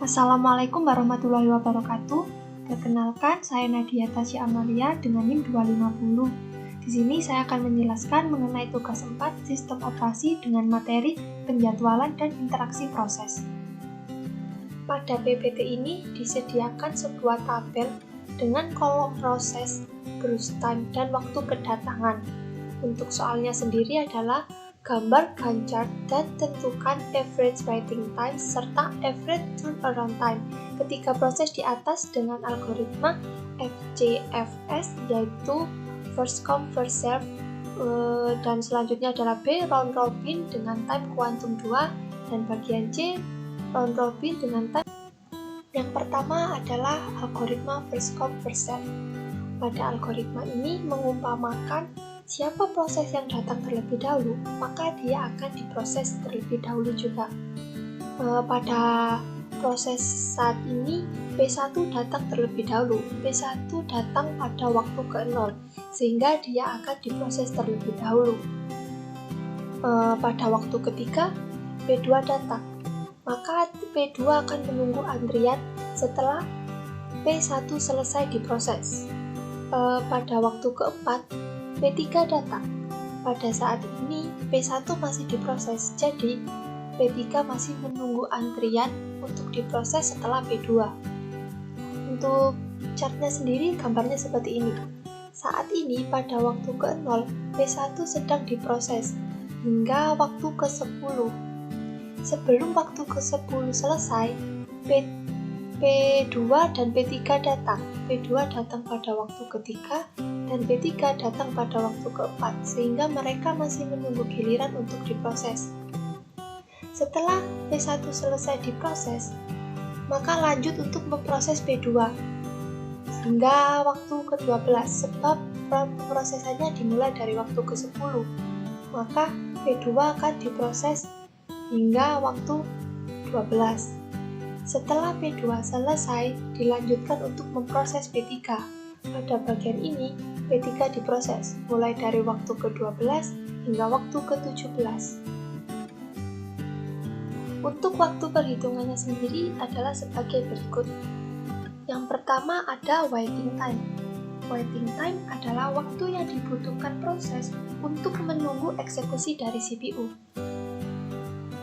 Assalamualaikum warahmatullahi wabarakatuh. Perkenalkan, saya Nadia Tasya Amalia dengan NIM 250. Di sini saya akan menjelaskan mengenai tugas 4 sistem operasi dengan materi penjadwalan dan interaksi proses. Pada PPT ini disediakan sebuah tabel dengan kolom proses, growth time, dan waktu kedatangan. Untuk soalnya sendiri adalah gambar Gantt dan tentukan average waiting time serta average turnaround time ketika proses di atas dengan algoritma FCFS, yaitu first come first serve, dan selanjutnya adalah B round robin dengan time kuantum 2, dan bagian C round robin dengan time. Yang pertama adalah algoritma first come first serve. Pada algoritma ini mengumpamakan siapa proses yang datang terlebih dahulu, maka dia akan diproses terlebih dahulu juga. Pada proses saat ini, P1 datang terlebih dahulu. P1 datang pada waktu ke-0, sehingga dia akan diproses terlebih dahulu. Pada waktu ketiga, P2 datang, maka P2 akan menunggu antrian setelah P1 selesai diproses. Pada waktu keempat, P3 datang. Pada saat ini, P1 masih diproses, jadi P3 masih menunggu antrian untuk diproses setelah P2. Untuk chartnya sendiri, gambarnya seperti ini. Saat ini, pada waktu ke-0, P1 sedang diproses hingga waktu ke-10. Sebelum waktu ke-10 selesai, P2 dan P3 datang. P2 datang pada waktu ketiga dan P3 datang pada waktu keempat, sehingga mereka masih menunggu giliran untuk diproses. Setelah P1 selesai diproses, maka lanjut untuk memproses P2 hingga waktu ke-12, sebab pemrosesannya dimulai dari waktu ke-10. Maka P2 akan diproses hingga waktu 12. Setelah P2 selesai, dilanjutkan untuk memproses P3. Pada bagian ini, P3 diproses, mulai dari waktu ke-12 hingga waktu ke-17. Untuk waktu perhitungannya sendiri adalah sebagai berikut. Yang pertama ada waiting time. Waiting time adalah waktu yang dibutuhkan proses untuk menunggu eksekusi dari CPU.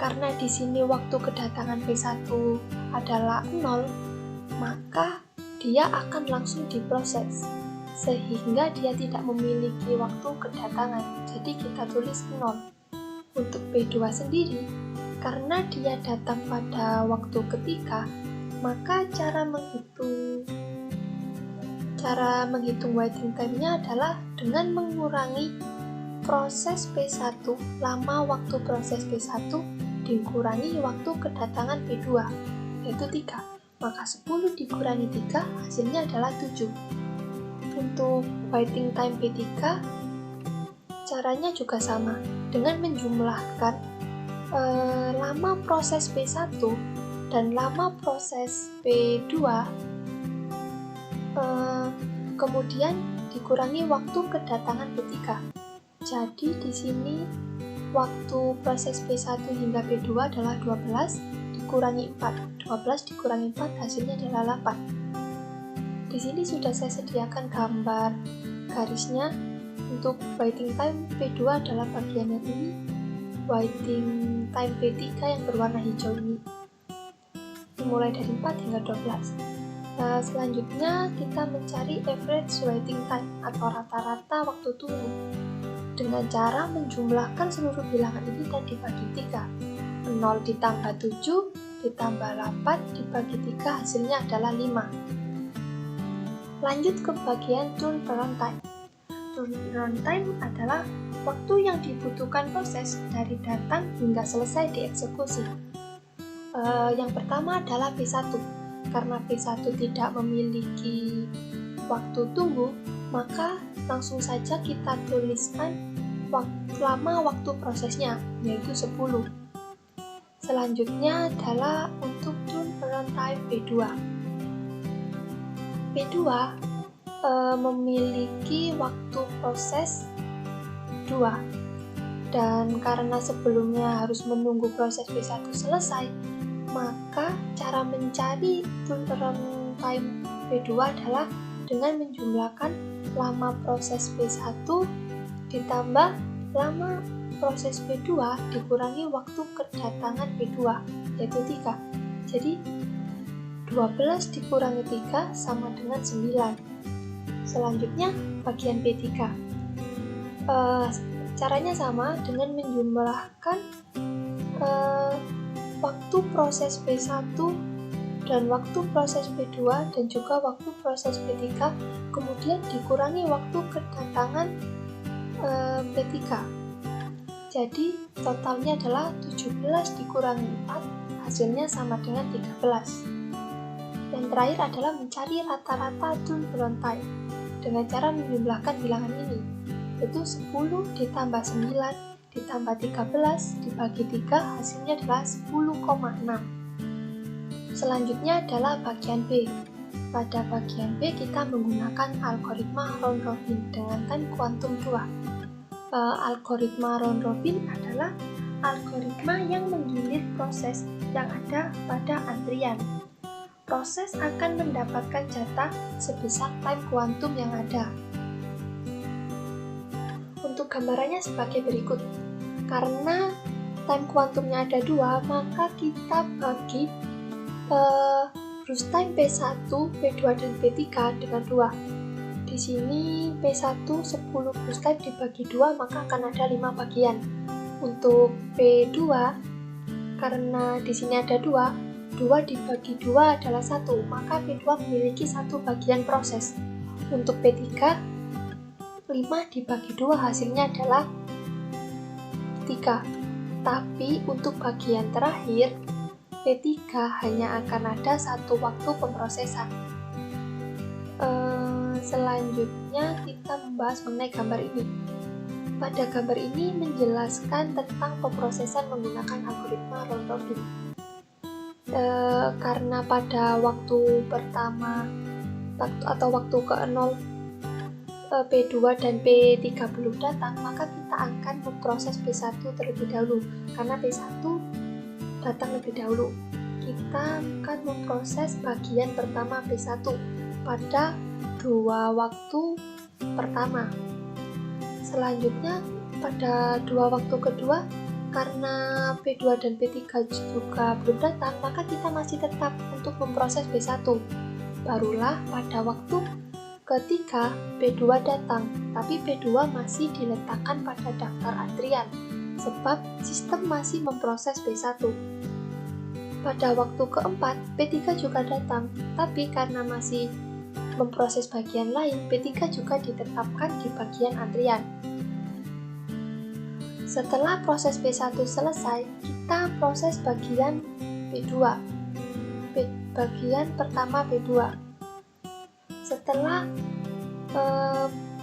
Karena di sini waktu kedatangan P1 adalah 0, maka dia akan langsung diproses, sehingga dia tidak memiliki waktu kedatangan, jadi kita tulis 0. Untuk P2 sendiri, karena dia datang pada waktu ketiga, maka cara menghitung waiting time-nya adalah dengan mengurangi proses P1, lama waktu proses P1 dikurangi waktu kedatangan P2, yaitu 3. Maka 10 dikurangi 3, hasilnya adalah 7. Untuk waiting time P3, caranya juga sama, dengan menjumlahkan lama proses P1 dan lama proses P2, kemudian dikurangi waktu kedatangan P3. Jadi di sini waktu proses P1 hingga P2 adalah 12 dikurangi 4. 12 dikurangi 4 hasilnya adalah 8. Di sini sudah saya sediakan gambar garisnya. Untuk waiting time P2 adalah bagian yang ini, waiting time P3 yang berwarna hijau ini, mulai dari 4 hingga 12. Selanjutnya kita mencari average waiting time atau rata-rata waktu tunggu dengan cara menjumlahkan seluruh bilangan ini dan dibagi 3. 0 ditambah 7 ditambah 8 dibagi 3 hasilnya adalah 5. Lanjut ke bagian turnaround time. Turnaround time adalah waktu yang dibutuhkan proses dari datang hingga selesai dieksekusi. Yang pertama adalah P1. Karena P1 tidak memiliki waktu tunggu, maka langsung saja kita tuliskan lama waktu prosesnya, yaitu 10. Selanjutnya adalah untuk turnaround time P2. P2 memiliki waktu proses 2, dan karena sebelumnya harus menunggu proses P1 selesai, Maka cara mencari runtime P2 adalah dengan menjumlahkan lama proses P1 ditambah lama proses P2 dikurangi waktu kedatangan P2, yaitu 3. Jadi 12 dikurangi 3 sama dengan 9. Selanjutnya bagian P3. Caranya sama dengan menjumlahkan waktu proses P1 dan waktu proses P2 dan juga waktu proses P3, kemudian dikurangi waktu kedatangan P3. Jadi totalnya adalah 17 dikurangi 4, hasilnya sama dengan 13. Yang terakhir adalah mencari rata-rata turnaround time dengan cara menjumlahkan bilangan ini, yaitu 10 ditambah 9 ditambah 13 dibagi 3, hasilnya adalah 10,6. Selanjutnya adalah bagian B. Pada bagian B kita menggunakan algoritma round robin dengan time kuantum 2. Algoritma round robin adalah algoritma yang menggilir proses yang ada pada antrian. Proses akan mendapatkan jatah sebesar time kuantum yang ada. Untuk gambarannya sebagai berikut. Karena time kuantumnya ada 2, maka kita bagi time P1, P2, dan P3 dengan 2. Di sini P1 10 time dibagi 2, maka akan ada 5 bagian. Untuk P2, karena di sini ada 2 dibagi 2 adalah 1, maka P2 memiliki 1 bagian proses. Untuk P3, 5 dibagi 2 hasilnya adalah 3. Tapi untuk bagian terakhir, P3 hanya akan ada 1 waktu pemrosesan. Selanjutnya kita membahas mengenai gambar ini. Pada gambar ini menjelaskan tentang pemrosesan menggunakan algoritma round robin. Karena pada waktu pertama atau waktu ke-0 P2 dan P3 belum datang, maka kita akan memproses P1 terlebih dahulu. Karena P1 datang lebih dahulu, kita akan memproses bagian pertama P1 pada 2 waktu pertama. Selanjutnya pada 2 waktu kedua, karena P2 dan P3 juga belum datang, maka kita masih tetap untuk memproses P1. Barulah pada waktu ketiga P2 datang, tapi P2 masih diletakkan pada daftar antrian sebab sistem masih memproses P1. Pada waktu keempat, P3 juga datang, tapi karena masih memproses bagian lain, P3 juga ditetapkan di bagian antrian. Setelah proses P1 selesai, kita proses bagian P2. Bagian pertama P2. Setelah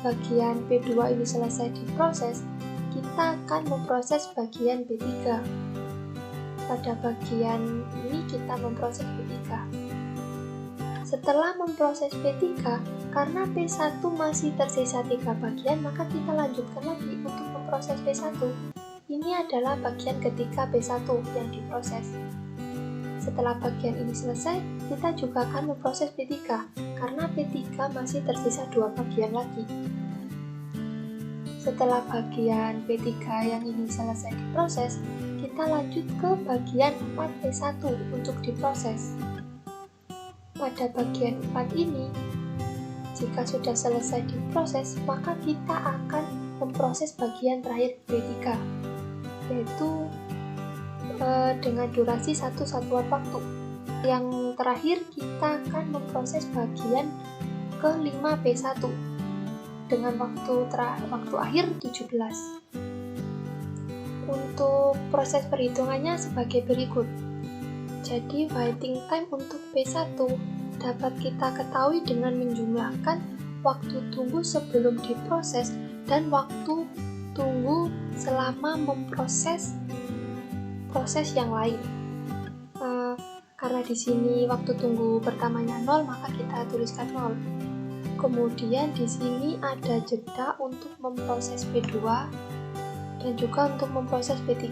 bagian P2 ini selesai diproses, kita akan memproses bagian P3. Pada bagian ini kita memproses P3. Setelah memproses P3, karena P1 masih tersisa 3 bagian, maka kita lanjutkan lagi untuk memproses P1. Ini adalah bagian ketiga P1 yang diproses. Setelah bagian ini selesai, kita juga akan memproses P3, karena P3 masih tersisa 2 bagian lagi. Setelah bagian P3 yang ini selesai diproses, kita lanjut ke bagian 4P1 untuk diproses. Pada bagian 4 ini, jika sudah selesai diproses, maka kita akan memproses bagian terakhir P3, yaitu dengan durasi 1 satuan waktu. Yang terakhir, kita akan memproses bagian ke-5P1 dengan waktu akhir 17. Untuk proses perhitungannya sebagai berikut. Jadi, waiting time untuk P1 dapat kita ketahui dengan menjumlahkan waktu tunggu sebelum diproses dan waktu tunggu selama memproses proses yang lain. Karena di sini waktu tunggu pertamanya 0, maka kita tuliskan 0. Kemudian di sini ada jeda untuk memproses P2 dan juga untuk memproses P3.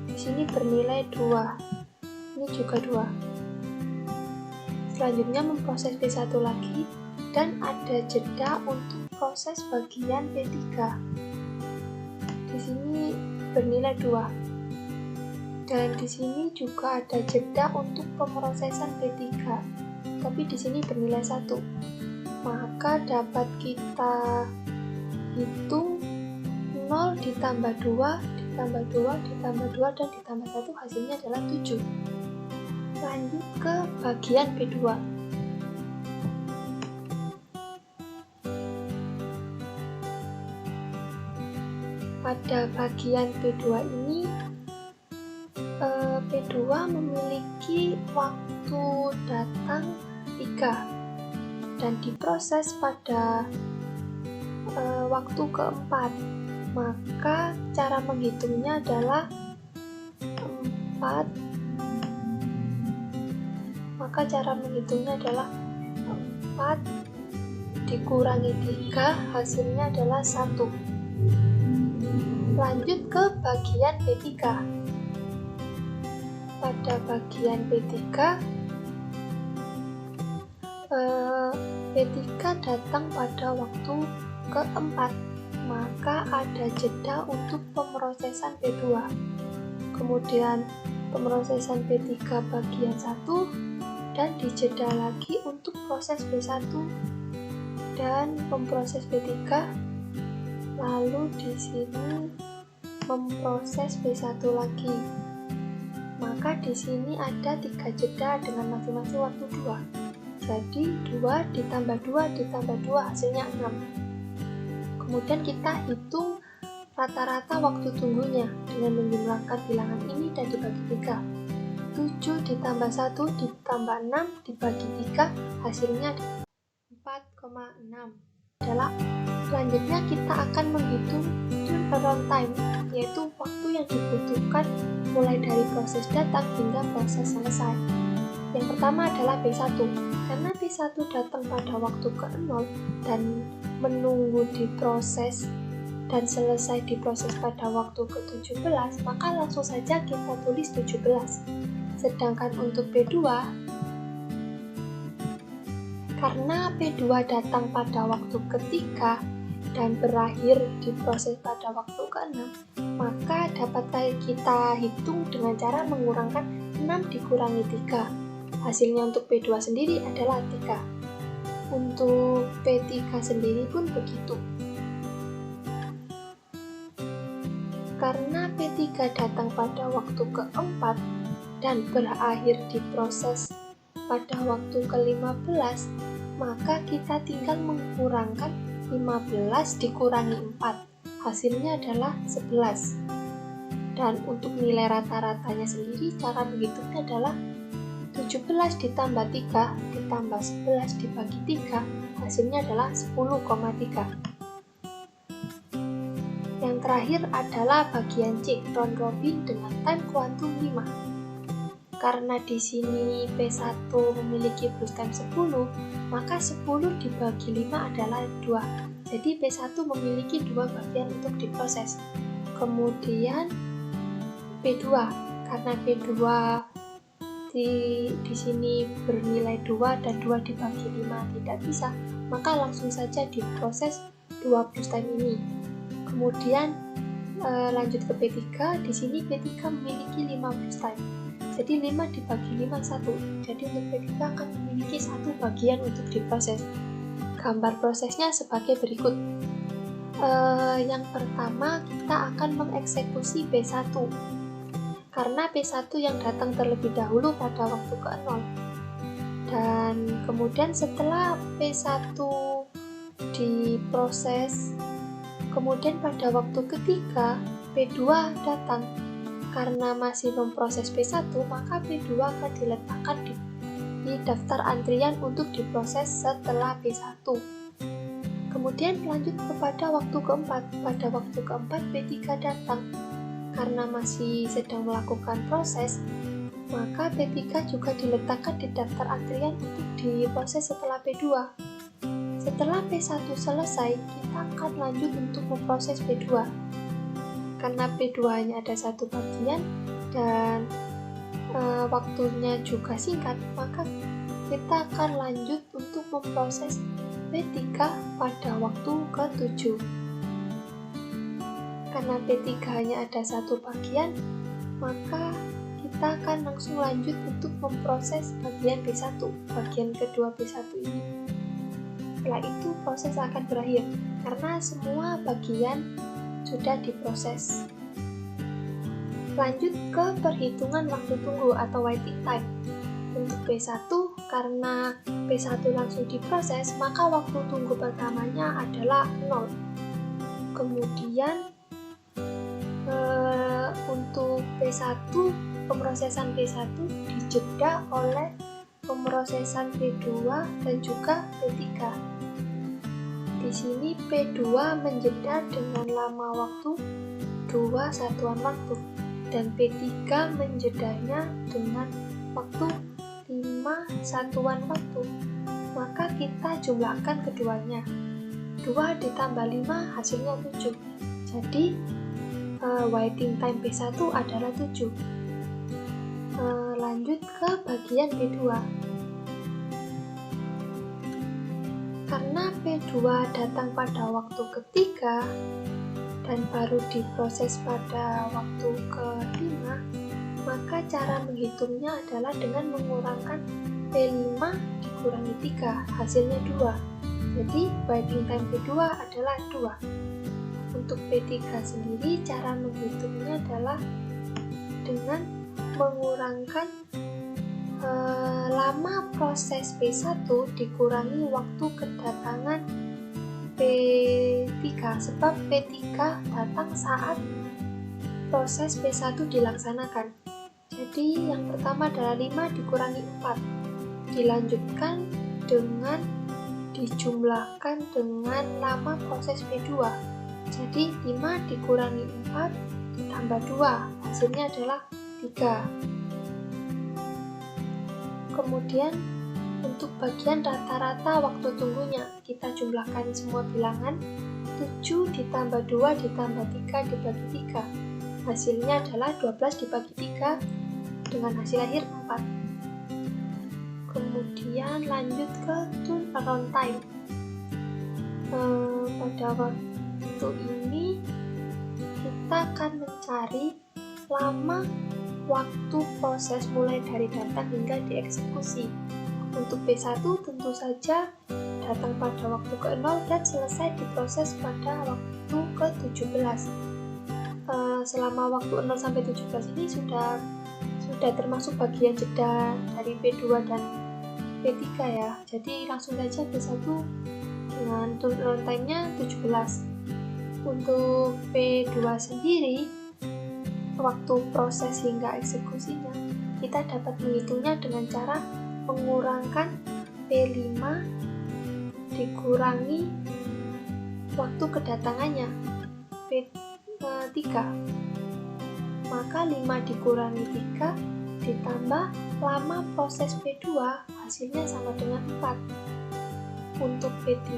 Di sini bernilai 2. Ini ini juga 2. Selanjutnya memproses P1 lagi, dan ada jeda untuk proses bagian P3. Di sini bernilai 2. Dan di sini juga ada jeda untuk pemrosesan P3, tapi di sini bernilai 1. Maka dapat kita hitung 0 ditambah 2, ditambah 2, ditambah 2, dan ditambah 1, hasilnya adalah 7. Lanjut ke bagian P2. Pada bagian P2 ini, P2 memiliki waktu datang 3 dan diproses pada waktu keempat. Maka cara menghitungnya adalah 4 dikurangi 3, hasilnya adalah 1. Lanjut ke bagian P3. Pada bagian P3, P3 datang pada waktu keempat, maka ada jeda untuk pemrosesan P2. Kemudian pemrosesan P3 bagian 1, dan dijeda lagi untuk proses P1 dan memproses P3. Lalu di sini memproses P1 lagi. Maka di sini ada 3 jeda dengan masing-masing waktu 2. Jadi 2 ditambah 2 ditambah 2 hasilnya 6. Kemudian kita hitung rata-rata waktu tunggunya dengan menjumlahkan bilangan ini dan dibagi 3. 7 ditambah 1 ditambah 6 dibagi 3, hasilnya 4,6 adalah. Selanjutnya kita akan menghitung turnaround time, yaitu waktu yang dibutuhkan mulai dari proses datang hingga proses selesai. Yang pertama adalah P1. Karena P1 datang pada waktu ke-0 dan menunggu diproses dan selesai diproses pada waktu ke-17, maka langsung saja kita tulis 17. Sedangkan untuk P2, karena P2 datang pada waktu ketiga dan berakhir diproses pada waktu ke-6, maka dapat kita hitung dengan cara mengurangkan 6 dikurangi 3. Hasilnya untuk P2 sendiri adalah 3. Untuk P3 sendiri pun begitu. Karena P3 datang pada waktu keempat dan berakhir diproses pada waktu ke-15, maka kita tinggal mengurangkan 15 dikurangi 4. Hasilnya adalah 11. Dan untuk nilai rata-ratanya sendiri, cara menghitungnya adalah 17 ditambah 3 ditambah 11 dibagi 3, hasilnya adalah 10,3. Yang terakhir adalah bagian C, round robin dengan time kuantum 5. Karena di sini P1 memiliki boost time 10, maka 10 dibagi 5 adalah 2. Jadi P1 memiliki 2 bagian untuk diproses. Kemudian P2, karena P2 di sini bernilai 2 dan 2 dibagi 5 tidak bisa, maka langsung saja diproses 2 boost time ini. Kemudian lanjut ke P3, di sini P3 memiliki 5 boost time. Jadi 5 dibagi 5, 1. Jadi untuk P3 akan memiliki 1 bagian untuk diproses. Gambar prosesnya sebagai berikut. Yang pertama, kita akan mengeksekusi P1. Karena P1 yang datang terlebih dahulu pada waktu ke-0. Dan kemudian setelah P1 diproses, kemudian pada waktu ketiga, P2 datang. Karena masih memproses P1, maka P2 akan diletakkan di daftar antrian untuk diproses setelah P1. Kemudian lanjut kepada waktu keempat. Pada waktu keempat, P3 datang. Karena masih sedang melakukan proses, maka P3 juga diletakkan di daftar antrian untuk diproses setelah P2. Setelah P1 selesai, kita akan lanjut untuk memproses P2. Karena P2 hanya ada 1 bagian dan waktunya juga singkat, maka kita akan lanjut untuk memproses P3 pada waktu ke-7. Karena P3 hanya ada satu bagian, maka kita akan langsung lanjut untuk memproses bagian B1, bagian kedua B1 ini. Setelah itu proses akan berakhir, karena semua bagian sudah diproses. Lanjut ke perhitungan waktu tunggu atau waiting time. Untuk B1, karena B1 langsung diproses, maka waktu tunggu pertamanya adalah 0. Kemudian untuk B1, pemrosesan B1 dijeda oleh pemrosesan P2 dan juga P3. Di sini P2 menjeda dengan lama waktu 2 satuan waktu dan P3 menjedanya dengan waktu 5 satuan waktu. Maka kita jumlahkan keduanya. 2 ditambah 5 hasilnya 7. Jadi waiting time P1 adalah 7. Lanjut ke bagian P2. Karena P2 datang pada waktu ketiga dan baru diproses pada waktu ke-5, maka cara menghitungnya adalah dengan mengurangkan P5 dikurangi 3, hasilnya 2. Jadi waiting time P2 adalah 2. Untuk P3 sendiri, cara menghitungnya adalah dengan mengurangkan lama proses P1 dikurangi waktu kedatangan P3, sebab P3 datang saat proses P1 dilaksanakan. Jadi yang pertama adalah 5 dikurangi 4, dilanjutkan dengan dijumlahkan dengan lama proses P2. Jadi 5 dikurangi 4 ditambah 2, hasilnya adalah 3. Kemudian untuk bagian rata-rata waktu tunggunya, kita jumlahkan semua bilangan. 7 ditambah 2 ditambah 3 dibagi 3. Hasilnya adalah 12 dibagi 3 dengan hasil akhir 4. Kemudian lanjut ke turnaround time. Pada waktu ini kita akan mencari lama waktu proses mulai dari datang hingga dieksekusi. Untuk B1 tentu saja datang pada waktu ke-0 dan selesai diproses pada waktu ke-17. Selama waktu 0 sampai 17 ini sudah termasuk bagian jeda dari P2 dan P3 ya. Jadi langsung saja B1 dengan turnaround time-nya 17. Untuk P2 sendiri, waktu proses hingga eksekusinya, kita dapat menghitungnya dengan cara mengurangkan P5 dikurangi waktu kedatangannya P3. Maka 5 dikurangi 3 ditambah lama proses P2 hasilnya sama dengan 4. Untuk P3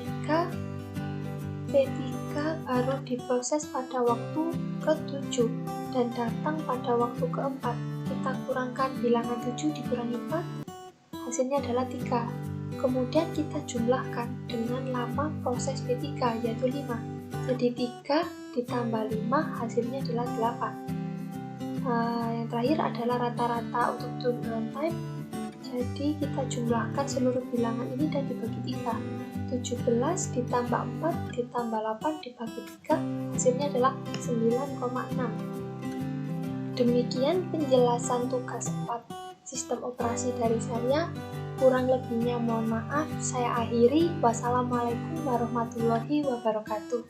baru diproses pada waktu ke-7 dan datang pada waktu ke-4. Kita kurangkan bilangan 7 dikurangi 4, hasilnya adalah 3. Kemudian kita jumlahkan dengan lama proses P3 yaitu 5. Jadi 3 ditambah 5 hasilnya adalah 8. Yang terakhir adalah rata-rata untuk turnaround time. Jadi kita jumlahkan seluruh bilangan ini dan dibagi 3. 17 ditambah 4 ditambah 8 dibagi 3 hasilnya adalah 9,6. Demikian penjelasan tugas 4 sistem operasi dari saya. Kurang lebihnya mohon maaf. Saya akhiri. Wassalamualaikum warahmatullahi wabarakatuh.